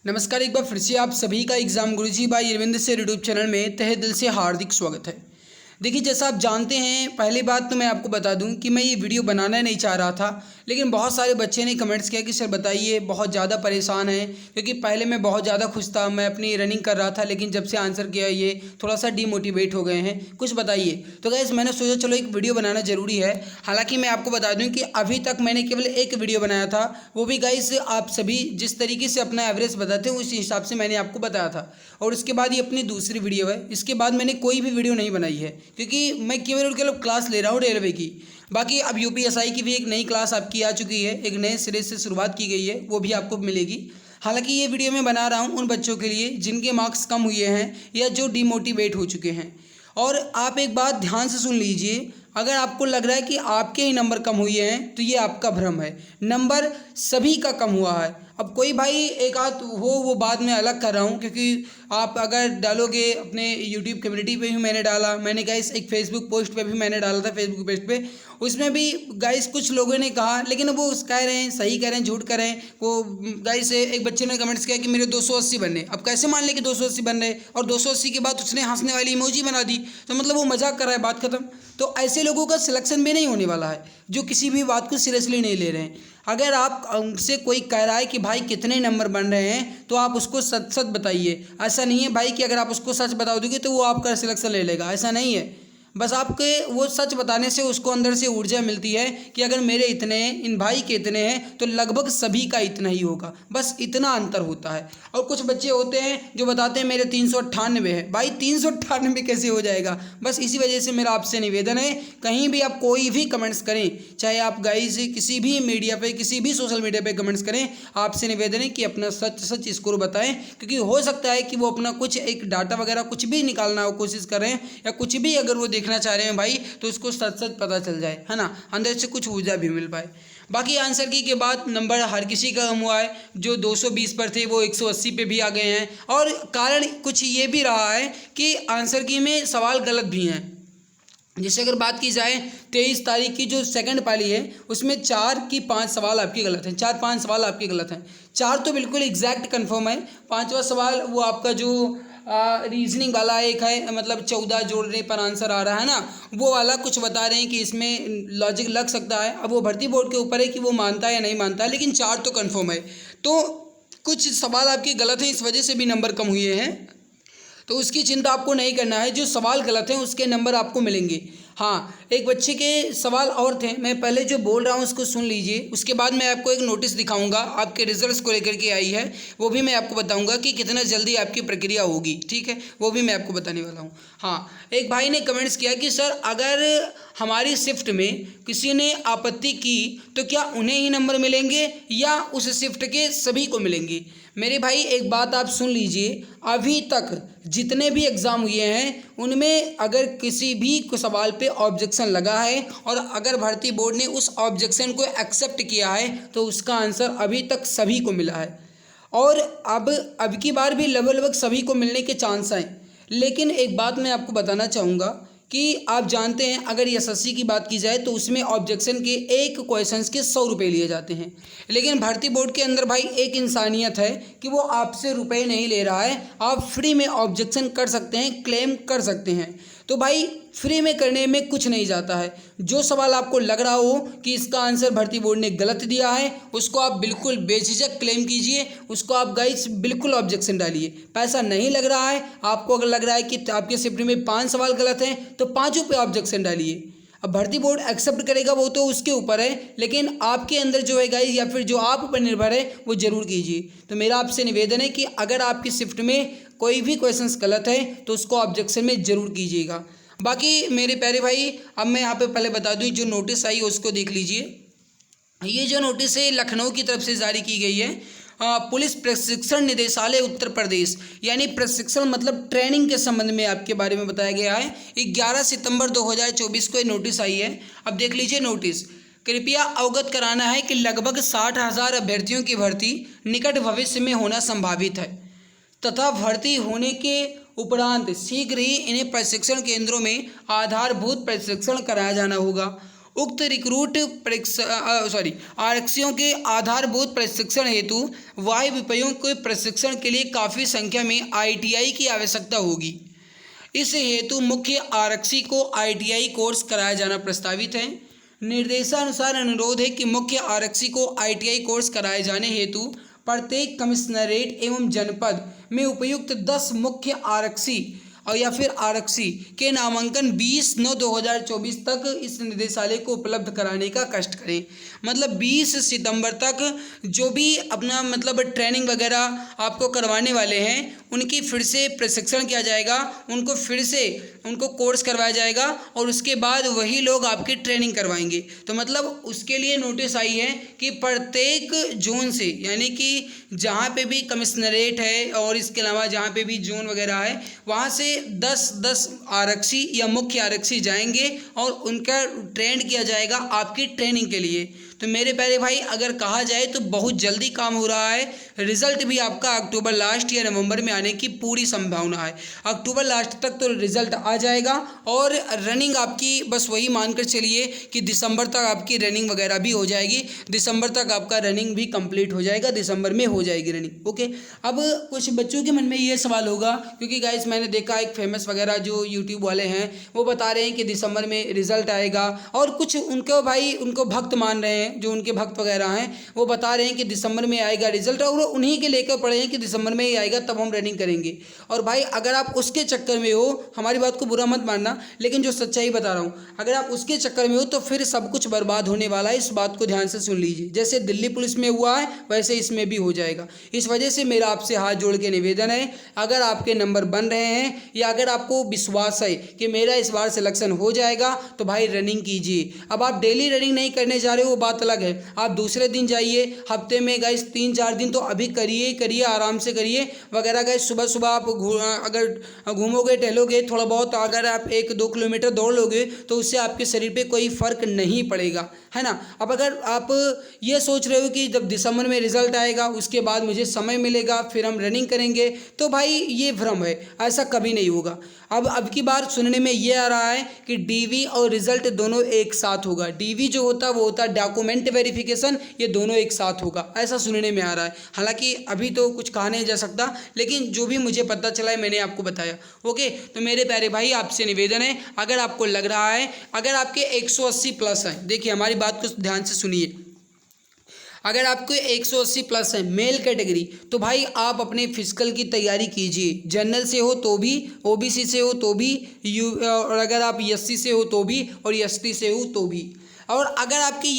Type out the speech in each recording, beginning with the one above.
नमस्कार। एक बार फिर से आप सभी का एग्ज़ाम गुरुजी बाई अरविंद से यूट्यूब चैनल में तहे दिल से हार्दिक स्वागत है। देखिए, जैसा आप जानते हैं, पहली बात तो मैं आपको बता दूं कि मैं ये वीडियो बनाना नहीं चाह रहा था, लेकिन बहुत सारे बच्चे ने कमेंट्स किया कि सर बताइए, बहुत ज़्यादा परेशान है क्योंकि पहले मैं बहुत ज़्यादा खुश था, मैं अपनी रनिंग कर रहा था, लेकिन जब से आंसर किया ये थोड़ा सा डीमोटिवेट हो गए हैं, कुछ बताइए। तो गाइस मैंने सोचा चलो एक वीडियो बनाना ज़रूरी है। हालाँकि मैं आपको बता दूँ कि अभी तक मैंने केवल एक वीडियो बनाया था, वो भी गाइस आप सभी जिस तरीके से अपना एवरेज बताते हैं उस हिसाब से मैंने आपको बताया था, और उसके बाद ये अपनी दूसरी वीडियो है। इसके बाद मैंने कोई भी वीडियो नहीं बनाई है क्योंकि मैं केवल और केवल क्लास ले रहा हूँ रेलवे की। बाकी अब यूपीएसआई की भी एक नई क्लास आपकी आ चुकी है, एक नए सिरे से शुरुआत की गई है, वो भी आपको मिलेगी। हालांकि ये वीडियो मैं बना रहा हूँ उन बच्चों के लिए जिनके मार्क्स कम हुए हैं या जो डिमोटिवेट हो चुके हैं। और आप एक बात ध्यान से सुन लीजिए, अगर आपको लग रहा है कि आपके ही नंबर कम हुए हैं तो ये आपका भ्रम है। नंबर सभी का कम हुआ है। अब कोई भाई एक आध हो, वो बाद में अलग कर रहा हूँ, क्योंकि आप अगर डालोगे अपने यूट्यूब कम्युनिटी पे भी मैंने डाला, मैंने गाइस एक फेसबुक पोस्ट पे भी मैंने डाला था, फेसबुक पेज पे, उसमें भी गाइस कुछ लोगों ने कहा, लेकिन वो कह रहे हैं सही कह रहे हैं झूठ कह रहे हैं। वो गाइस एक बच्चे ने कमेंट्स किया कि मेरे 280 बनने। अब कैसे मान ले कि 280 बन रहे, और 280 के बाद उसने हंसने वाली इमोजी बना दी, तो मतलब वो मजाक कर रहा है, बात खत्म। तो ऐसे लोगों का सिलेक्शन भी नहीं होने वाला है जो किसी भी बात को सीरियसली नहीं ले रहे हैं। अगर आप उनसे कोई कह रहा है कि भाई कितने नंबर बन रहे हैं, तो आप उसको सच सच बताइए। ऐसा नहीं है भाई कि अगर आप उसको सच बता दोगे तो वो आपका सिलेक्शन ले लेगा, ऐसा नहीं है। बस आपके वो सच बताने से उसको अंदर से ऊर्जा मिलती है कि अगर मेरे इतने हैं, इन भाई के इतने हैं, तो लगभग सभी का इतना ही होगा, बस इतना अंतर होता है। और कुछ बच्चे होते हैं जो बताते हैं मेरे 398 है। भाई 398 कैसे हो जाएगा? बस इसी वजह से मेरा आपसे निवेदन है, कहीं भी आप कोई भी कमेंट्स करें, चाहे आप गाइस किसी भी मीडिया पे, किसी भी सोशल मीडिया पे कमेंट्स करें, आपसे निवेदन है कि अपना सच सच स्कोर बताएं, क्योंकि हो सकता है कि वो अपना कुछ एक डाटा वगैरह कुछ भी निकालना कोशिश कर रहे हैं, या कुछ भी अगर वो देखना चाह रहे हैं भाई, तो उसको सच सच पता चल जाए, है ना, अंदर से कुछ ऊर्जा भी मिल पाए। बाकी आंसर की के बाद नंबर हर किसी का कम हुआ है, जो 220 पर थे वो 180 पे भी आ गए हैं। और कारण कुछ ये भी रहा है कि आंसर की में सवाल गलत भी हैं। जैसे अगर बात की जाए 23 तारीख की जो सेकंड पाली है, उसमें 4 की 5 सवाल आपके गलत हैं, 4-5 सवाल आपके गलत हैं। 4 तो बिल्कुल एग्जैक्ट कंफर्म है, 5वां सवाल वो आपका जो रीजनिंग वाला एक है, मतलब 14 जोड़ने पर आंसर आ रहा है ना, वो वाला कुछ बता रहे हैं कि इसमें लॉजिक लग सकता है। अब वो भर्ती बोर्ड के ऊपर है कि वो मानता है या नहीं मानता है, लेकिन 4 तो कंफर्म है। तो कुछ सवाल आपके गलत हैं, इस वजह से भी नंबर कम हुए हैं, तो उसकी चिंता आपको नहीं करना है। जो सवाल गलत हैं उसके नंबर आपको मिलेंगे। हाँ, एक बच्चे के सवाल और थे, मैं पहले जो बोल रहा हूँ उसको सुन लीजिए, उसके बाद मैं आपको एक नोटिस दिखाऊंगा आपके रिजल्ट्स को लेकर के आई है, वो भी मैं आपको बताऊंगा कि कितना जल्दी आपकी प्रक्रिया होगी, ठीक है, वो भी मैं आपको बताने वाला हूँ। हाँ, एक भाई ने कमेंट्स किया कि सर अगर हमारी शिफ्ट में किसी ने आपत्ति की तो क्या उन्हें ही नंबर मिलेंगे या उस शिफ्ट के सभी को मिलेंगे? मेरे भाई एक बात आप सुन लीजिए, अभी तक जितने भी एग्ज़ाम हुए हैं उनमें अगर किसी भी को सवाल पे ऑब्जेक्शन लगा है और अगर भर्ती बोर्ड ने उस ऑब्जेक्शन को एक्सेप्ट किया है, तो उसका आंसर अभी तक सभी को मिला है। और अब की बार भी लगभग सभी को मिलने के चांस हैं। लेकिन एक बात मैं आपको बताना चाहूँगा कि आप जानते हैं अगर एसएससी की बात की जाए तो उसमें ऑब्जेक्शन के एक क्वेश्चंस के 100 रुपये लिए जाते हैं, लेकिन भर्ती बोर्ड के अंदर भाई एक इंसानियत है कि वो आपसे रुपए नहीं ले रहा है, आप फ्री में ऑब्जेक्शन कर सकते हैं, क्लेम कर सकते हैं। तो भाई फ्री में करने में कुछ नहीं जाता है। जो सवाल आपको लग रहा हो कि इसका आंसर भर्ती बोर्ड ने गलत दिया है, उसको आप बिल्कुल बेझिझक क्लेम कीजिए, उसको आप गाइस बिल्कुल ऑब्जेक्शन डालिए। पैसा नहीं लग रहा है, आपको अगर लग रहा है कि आपके शिफ्ट में 5 सवाल गलत हैं तो 5 पे ऑब्जेक्शन डालिए। अब भर्ती बोर्ड एक्सेप्ट करेगा वो तो उसके ऊपर है, लेकिन आपके अंदर जो है गाइस या फिर जो आप ऊपर निर्भर है वो जरूर कीजिए। तो मेरा आपसे निवेदन है कि अगर आपकी शिफ्ट में कोई भी क्वेश्चंस गलत है तो उसको ऑब्जेक्शन में ज़रूर कीजिएगा। बाकी मेरे प्यारे भाई, अब मैं यहाँ पे पहले बता दूँ जो नोटिस आई उसको देख लीजिए। ये जो नोटिस है लखनऊ की तरफ से जारी की गई है, पुलिस प्रशिक्षण निदेशालय उत्तर प्रदेश, यानी प्रशिक्षण मतलब ट्रेनिंग के संबंध में आपके बारे में बताया गया है। 11 सितंबर 2024 को ये नोटिस आई है। अब देख लीजिए नोटिस। कृपया अवगत कराना है कि लगभग 60,000 अभ्यर्थियों की भर्ती निकट भविष्य में होना संभावित है तथा भर्ती होने के उपरांत शीघ्र ही इन्हें प्रशिक्षण केंद्रों में आधारभूत प्रशिक्षण कराया जाना होगा। उक्त रिक्रूट आरक्षियों के आधारभूत प्रशिक्षण हेतु वायु विपयों के प्रशिक्षण के लिए काफ़ी संख्या में ITI की आवश्यकता होगी। इस हेतु मुख्य आरक्षी को ITI कोर्स कराया जाना प्रस्तावित है। निर्देशानुसार अनुरोध है कि मुख्य आरक्षी को ITI कोर्स कराए जाने हेतु प्रत्येक कमिश्नरेट एवं जनपद में उपयुक्त 10 मुख्य आरक्षी और या फिर आरक्षी के नामांकन 20/9/2024 तक इस निदेशालय को उपलब्ध कराने का कष्ट करें। मतलब 20 सितंबर तक जो भी अपना मतलब ट्रेनिंग वगैरह आपको करवाने वाले हैं उनकी फिर से प्रशिक्षण किया जाएगा, उनको फिर से उनको कोर्स करवाया जाएगा और उसके बाद वही लोग आपकी ट्रेनिंग करवाएंगे। तो मतलब उसके लिए नोटिस आई है कि प्रत्येक जोन से, यानी कि जहाँ पे भी कमिश्नरेट है और इसके अलावा जहाँ पे भी जोन वगैरह है वहाँ से 10 आरक्षी या मुख्य आरक्षी जाएंगे और उनका ट्रेंड किया जाएगा आपकी ट्रेनिंग के लिए। तो मेरे प्यारे भाई, अगर कहा जाए तो बहुत जल्दी काम हो रहा है। रिजल्ट भी आपका अक्टूबर लास्ट या नवंबर में आने की पूरी संभावना है। अक्टूबर लास्ट तक तो रिजल्ट आ जाएगा और रनिंग आपकी बस वही मानकर चलिए कि दिसंबर तक आपकी रनिंग वगैरह भी हो जाएगी। दिसंबर तक आपका रनिंग भी कंप्लीट हो जाएगा, दिसंबर में हो जाएगी रनिंग। ओके, अब कुछ बच्चों के मन में ये सवाल होगा, क्योंकि गाइस मैंने देखा एक फेमस वगैरह जो यूट्यूब वाले हैं वो बता रहे हैं कि दिसंबर में रिजल्ट आएगा, और कुछ उनको भाई उनको भक्त मान रहे हैं, जो उनके भक्त वगैरह हैं वो बता रहे हैं कि दिसंबर में आएगा रिजल्ट, और वो उन्हीं के लेकर पड़े हैं कि दिसंबर में ही आएगा तब हम रनिंग करेंगे। और भाई अगर आप उसके चक्कर में हो, हमारी बात को बुरा मत मानना, लेकिन जो सच्चाई बता रहा हूँ, अगर आप उसके चक्कर में हो तो फिर सब कुछ बर्बाद होने वाला है। इस बात को ध्यान से सुन लीजिए। जैसे दिल्ली पुलिस में हुआ है वैसे इसमें भी हो जाएगा। इस वजह से मेरा आपसे हाथ जोड़ के निवेदन है, अगर आपके नंबर बन रहे हैं या अगर आपको विश्वास है कि मेरा इस बार सिलेक्शन हो जाएगा तो भाई रनिंग कीजिए। अब आप डेली रनिंग नहीं करने जा रहे हो वो बात अलग है, आप दूसरे दिन जाइए, हफ्ते में गाइस 3-4 दिन तो अभी करिए, आराम से करिए वगैरह। गाइस सुबह सुबह आप अगर घूमोगे टहलोगे थोड़ा बहुत, अगर आप 1-2 किलोमीटर दौड़ लोगे तो उससे आपके शरीर पे कोई फर्क नहीं पड़ेगा, है ना। अब अगर आप ये सोच रहे हो कि जब दिसंबर में रिजल्ट आएगा उसके बाद मुझे समय मिलेगा फिर हम रनिंग करेंगे, तो भाई ये भ्रम है, ऐसा कभी नहीं होगा। अब की बार सुनने में ये आ रहा है कि डीवी और रिजल्ट दोनों एक साथ होगा। डीवी जो होता है वो होता है डॉक्यूमेंट वेरिफिकेशन, ये दोनों एक साथ होगा, ऐसा सुनने में आ रहा है। हालांकि अभी तो कुछ कहा नहीं जा सकता, लेकिन जो भी मुझे पता चला है मैंने आपको बताया। ओके, तो मेरे प्यारे भाई आपसे निवेदन है, अगर आपको लग रहा है अगर आपके 180 प्लस हैं, देखिए हमारी बात को ध्यान से सुनिए, अगर आपको 180 प्लस है मेल कैटेगरी, तो भाई आप अपने फिजिकल की तैयारी कीजिए। जनरल से हो तो भी, ओबीसी से हो तो भी, और अगर आप एससी से हो तो भी, और एसटी से हो तो भी। और अगर आपकी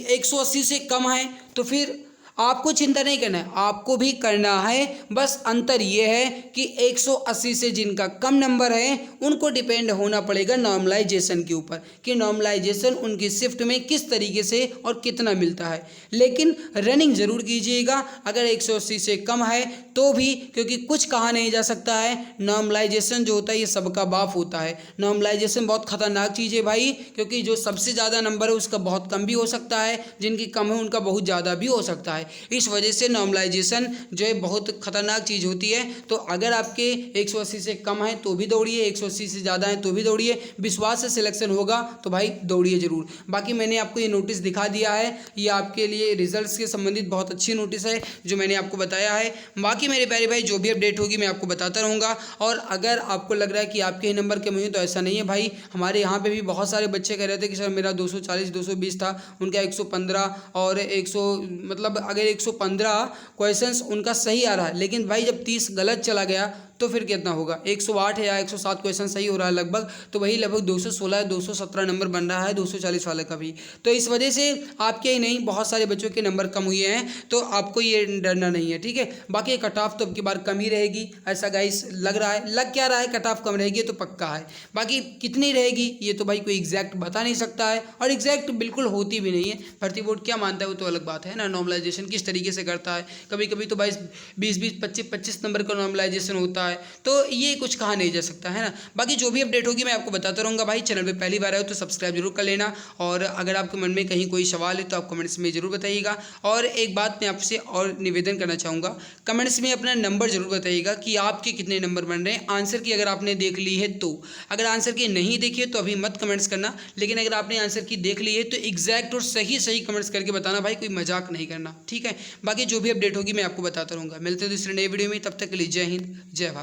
180 से कम है तो फिर आपको चिंता नहीं करना है, आपको भी करना है। बस अंतर ये है कि 180 से जिनका कम नंबर है उनको डिपेंड होना पड़ेगा नॉर्मलाइजेशन के ऊपर, कि नॉर्मलाइजेशन उनकी शिफ्ट में किस तरीके से और कितना मिलता है। लेकिन रनिंग ज़रूर कीजिएगा अगर 180 से कम है तो भी, क्योंकि कुछ कहा नहीं जा सकता है। नॉर्मलाइजेशन जो होता है ये सबका बाप होता है। नॉर्मलाइजेशन बहुत खतरनाक चीज़ है भाई, क्योंकि जो सबसे ज़्यादा नंबर है उसका बहुत कम भी हो सकता है, जिनकी कम है उनका बहुत ज़्यादा भी हो सकता है। इस वजह से नॉर्मलाइजेशन जो है बहुत खतरनाक चीज़ होती है। तो अगर आपके 180 से कम है तो भी दौड़िए, 180 से ज़्यादा है तो भी दौड़िए, विश्वास से सिलेक्शन होगा तो भाई दौड़िए ज़रूर। बाकी मैंने आपको ये नोटिस दिखा दिया है, ये आपके लिए रिजल्ट्स के संबंधित बहुत अच्छी नोटिस है जो मैंने आपको बताया है। बाकी मेरे प्यारे भाई जो भी अपडेट होगी मैं आपको बताता रहूँगा। और अगर आपको लग रहा है कि आपके ही नंबर कम हुए तो ऐसा नहीं है भाई, हमारे यहाँ पे भी बहुत सारे बच्चे कह रहे थे कि सर मेरा 240-220 था, उनका 115 और 100, मतलब अगर 115 क्वेश्चंस उनका सही आ रहा है, लेकिन भाई जब 30 गलत चला गया तो फिर कितना होगा। 108 या 107 क्वेश्चन सही हो रहा है लगभग, तो वही लगभग 216-217 नंबर बन रहा है 240 वाले का भी। तो इस वजह से आपके ही नहीं बहुत सारे बच्चों के नंबर कम हुए हैं, तो आपको ये डरना नहीं है, ठीक है। बाकी कट ऑफ तो अब की बार कम ही रहेगी, ऐसा गाइस लग रहा है, लग क्या रहा है, कट ऑफ कम रहेगी तो पक्का है। बाकी कितनी रहेगी ये तो भाई कोई एग्जैक्ट बता नहीं सकता है, और एग्जैक्ट बिल्कुल होती भी नहीं है। भर्ती बोर्ड क्या मानता है वो तो अलग बात है ना, नॉर्मलाइजेशन किस तरीके से करता है। कभी कभी तो भाई 20-20, 25-25 नंबर का नॉर्मलाइजेशन होता है, है, तो ये कुछ कहा नहीं जा सकता है ना। बाकी जो भी अपडेट होगी मैं आपको बताता रहूँगा भाई। चैनल पे पहली बार आए हो तो सब्सक्राइब जरूर कर लेना, और अगर आपके मन में कहीं कोई सवाल है तो आप कमेंट्स में ज़रूर बताइएगा। और एक बात मैं आपसे और निवेदन करना चाहूँगा, कमेंट्स में अपना नंबर ज़रूर बताइएगा कि आपके कितने नंबर बन रहे हैं आंसर की, अगर आपने देख ली है तो। अगर आंसर की नहीं देखी है तो अभी मत कमेंट्स करना, लेकिन अगर आपने आंसर की देख ली है तो एग्जैक्ट और सही सही कमेंट्स करके बताना भाई, कोई मजाक नहीं करना, ठीक है। बाकी जो भी अपडेट होगी मैं आपको बताता रहूँगा। मिलते हैं दूसरे नए वीडियो में, तब तक के लिए जय हिंद जय भारत।